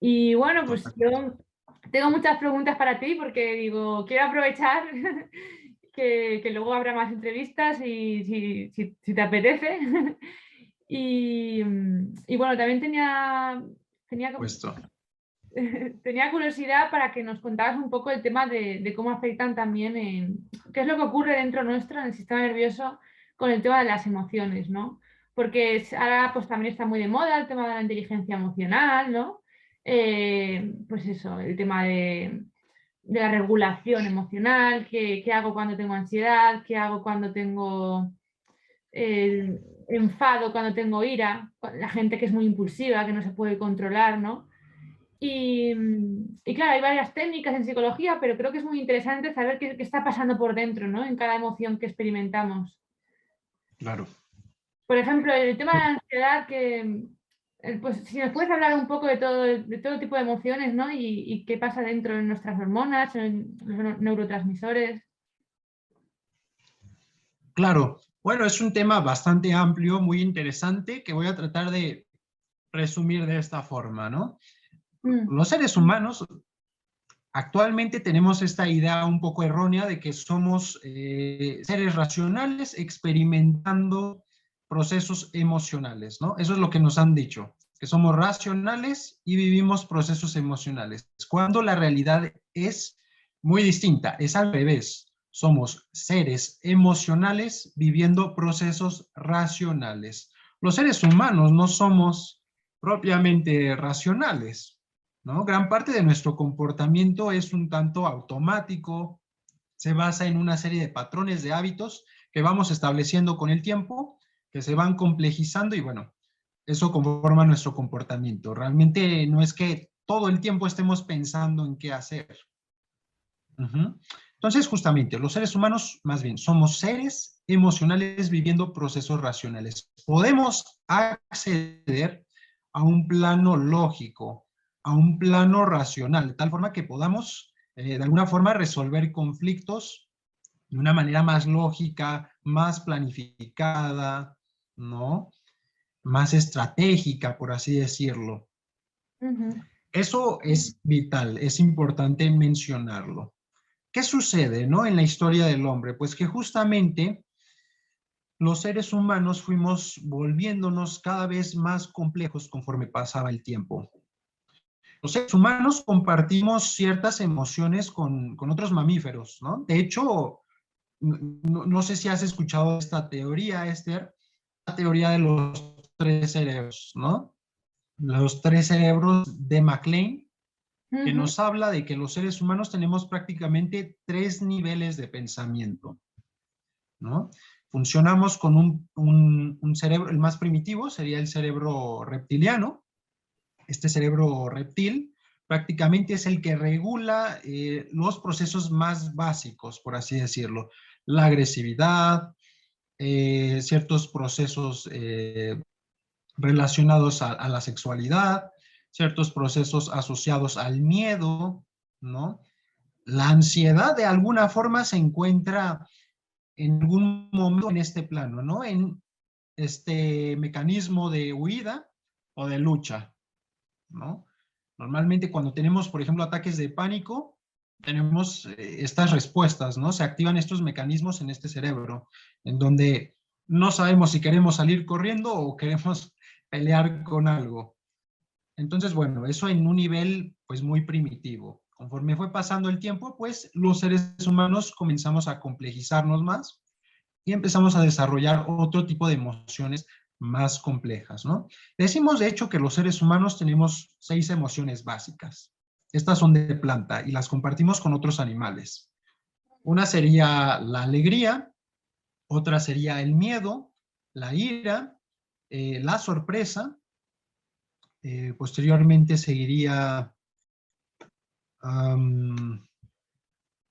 Y bueno, pues Totalmente. yo tengo muchas preguntas para ti porque digo, quiero aprovechar que luego habrá más entrevistas y si te apetece. Y bueno, también tenía Puesto. tenía curiosidad para que nos contaras un poco el tema de cómo afectan también qué es lo que ocurre dentro nuestro en el sistema nervioso con el tema de las emociones, ¿no? Porque ahora pues también está muy de moda el tema de la inteligencia emocional, ¿no? Pues eso, el tema de la regulación emocional, qué hago cuando tengo ansiedad, qué hago cuando tengo enfado, cuando tengo ira, la gente que es muy impulsiva, que no se puede controlar, ¿no? Y claro, hay varias técnicas en psicología, pero creo que es muy interesante saber qué está pasando por dentro, ¿no? En cada emoción que experimentamos. Claro. Por ejemplo, el tema de la ansiedad, pues si nos puedes hablar un poco de todo tipo de emociones, ¿no? Y qué pasa dentro de nuestras hormonas, en los neurotransmisores. Claro. Bueno, es un tema bastante amplio, muy interesante, que voy a tratar de resumir de esta forma, ¿no? Mm, Los seres humanos actualmente tenemos esta idea un poco errónea de que somos seres racionales experimentando procesos emocionales, ¿no? Eso es lo que nos han dicho, que somos racionales y vivimos procesos emocionales, cuando la realidad es muy distinta, es al revés. Somos seres emocionales viviendo procesos racionales. Los seres humanos no somos propiamente racionales, ¿no? Gran parte de nuestro comportamiento es un tanto automático, se basa en una serie de patrones de hábitos que vamos estableciendo con el tiempo, que se van complejizando y bueno, eso conforma nuestro comportamiento. Realmente no es que todo el tiempo estemos pensando en qué hacer. Uh-huh. Entonces, justamente, los seres humanos, más bien, somos seres emocionales viviendo procesos racionales. Podemos acceder a un plano lógico, a un plano racional, de tal forma que podamos, de alguna forma, resolver conflictos de una manera más lógica, más planificada, ¿no? Más estratégica, por así decirlo. ujú, Eso es vital, es importante mencionarlo. ¿Qué sucede, no, en la historia del hombre? Pues que justamente los seres humanos fuimos volviéndonos cada vez más complejos conforme pasaba el tiempo. Los seres humanos compartimos ciertas emociones con otros mamíferos, ¿no? De hecho, no sé si has escuchado esta teoría, Esther, la teoría de los tres cerebros, ¿no? Los tres cerebros de MacLean, que ujú, nos habla de que los seres humanos tenemos prácticamente tres niveles de pensamiento, ¿no? Funcionamos con un cerebro, el más primitivo sería el cerebro reptiliano. Este cerebro reptil prácticamente es el que regula los procesos más básicos, por así decirlo. La agresividad, ciertos procesos relacionados a la sexualidad, ciertos procesos asociados al miedo, ¿no? La ansiedad de alguna forma se encuentra en algún momento en este plano, ¿no? En este mecanismo de huida o de lucha, ¿no? Normalmente cuando tenemos, por ejemplo, ataques de pánico, tenemos estas respuestas, ¿no? Se activan estos mecanismos en este cerebro, en donde no sabemos si queremos salir corriendo o queremos pelear con algo. Entonces, bueno, eso en un nivel pues muy primitivo. Conforme fue pasando el tiempo, pues los seres humanos comenzamos a complejizarnos más y empezamos a desarrollar otro tipo de emociones más complejas, ¿no? Decimos, de hecho, que los seres humanos tenemos 6 emociones básicas. Estas son de planta y las compartimos con otros animales. Una sería la alegría, otra sería el miedo, la ira, la sorpresa, posteriormente seguiría,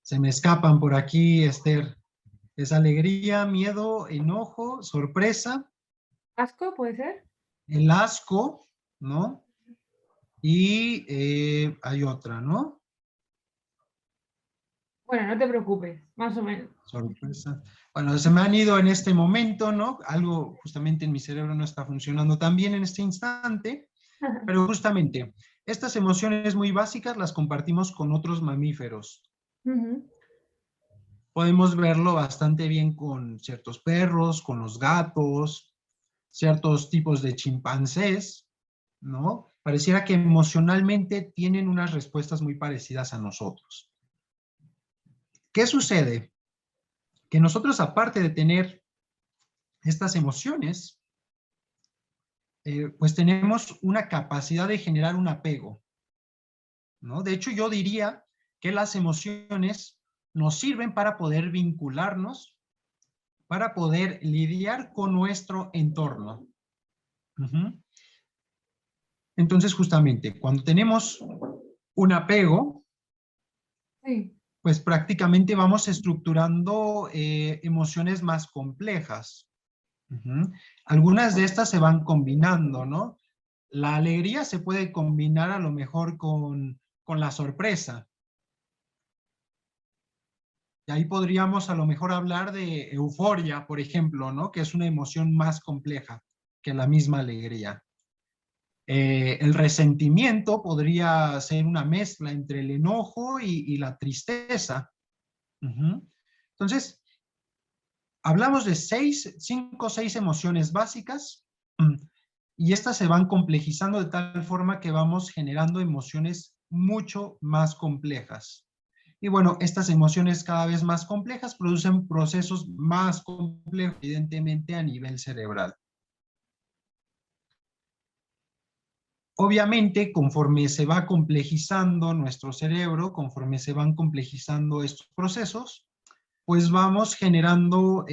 se me escapan por aquí, Esther, es alegría, miedo, enojo, sorpresa, ¿Asco puede ser? el asco, ¿no? Y hay otra, ¿no? Bueno, no te preocupes, más o menos. Sorpresa. Bueno, se me han ido en este momento, ¿no? Algo justamente en mi cerebro no está funcionando tan bien en este instante, pero justamente Estas emociones muy básicas las compartimos con otros mamíferos. Podemos verlo bastante bien con ciertos perros, con los gatos, ciertos tipos de chimpancés, ¿no? Pareciera que emocionalmente tienen unas respuestas muy parecidas a nosotros. ¿Qué sucede? Que nosotros, aparte de tener estas emociones, pues tenemos una capacidad de generar un apego, ¿no? De hecho, yo diría que las emociones nos sirven para poder vincularnos, para poder lidiar con nuestro entorno. Entonces, justamente, cuando tenemos un apego, Sí. pues prácticamente vamos estructurando emociones más complejas. Algunas de estas se van combinando, ¿no? La alegría se puede combinar a lo mejor con la sorpresa. Y ahí podríamos a lo mejor hablar de euforia, por ejemplo, ¿no? Que es una emoción más compleja que la misma alegría. El resentimiento podría ser una mezcla entre el enojo y la tristeza. Entonces, hablamos de 5 o 6 emociones básicas y estas se van complejizando de tal forma que vamos generando emociones mucho más complejas. Y bueno, estas emociones cada vez más complejas producen procesos más complejos, evidentemente, a nivel cerebral. Obviamente, conforme se va complejizando nuestro cerebro, conforme se van complejizando estos procesos, pues vamos generando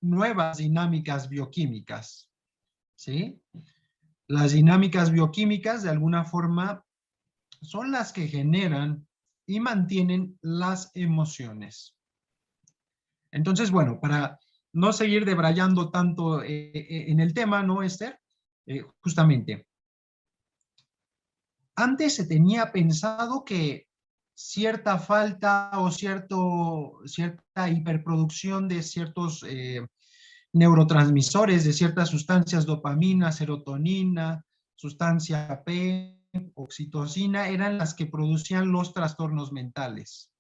nuevas dinámicas bioquímicas, ¿sí? Las dinámicas bioquímicas, de alguna forma, son las que generan y mantienen las emociones. Entonces, bueno, para no seguir debrayando tanto en el tema, ¿no, Esther? Justamente, antes se tenía pensado que cierta falta o cierta hiperproducción de ciertos neurotransmisores, de ciertas sustancias, dopamina, serotonina, sustancia P, oxitocina, eran las que producían los trastornos mentales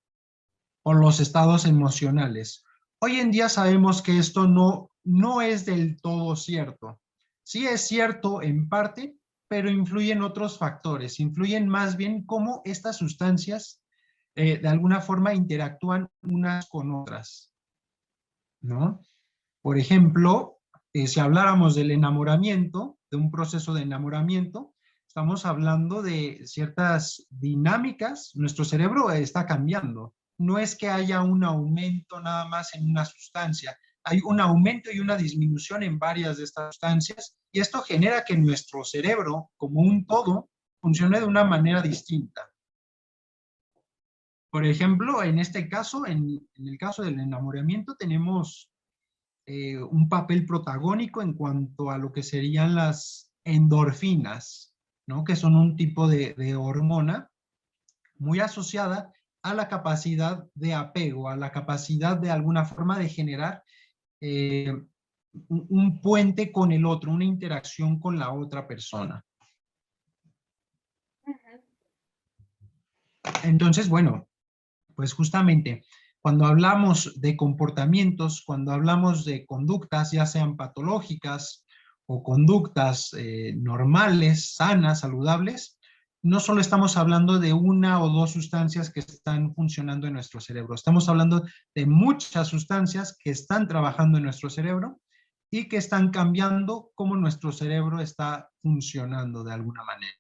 o los estados emocionales. Hoy en día sabemos que esto no es del todo cierto. Sí es cierto en parte, pero influyen otros factores, influyen más bien cómo estas sustancias de alguna forma interactúan unas con otras, ¿no? Por ejemplo, si habláramos del enamoramiento, de un proceso de enamoramiento, estamos hablando de ciertas dinámicas, nuestro cerebro está cambiando. No es que haya un aumento nada más en una sustancia, hay un aumento y una disminución en varias de estas sustancias y esto genera que nuestro cerebro, como un todo, funcione de una manera distinta. Por ejemplo, en este caso, en el caso del enamoramiento, tenemos un papel protagónico en cuanto a lo que serían las endorfinas, ¿no? Que son un tipo de hormona muy asociada a la capacidad de apego, a la capacidad de alguna forma de generar un puente con el otro, una interacción con la otra persona. Entonces, bueno, pues justamente cuando hablamos de comportamientos, cuando hablamos de conductas, ya sean patológicas o conductas normales, sanas, saludables, no solo estamos hablando de una o dos sustancias que están funcionando en nuestro cerebro, estamos hablando de muchas sustancias que están trabajando en nuestro cerebro y que están cambiando cómo nuestro cerebro está funcionando de alguna manera.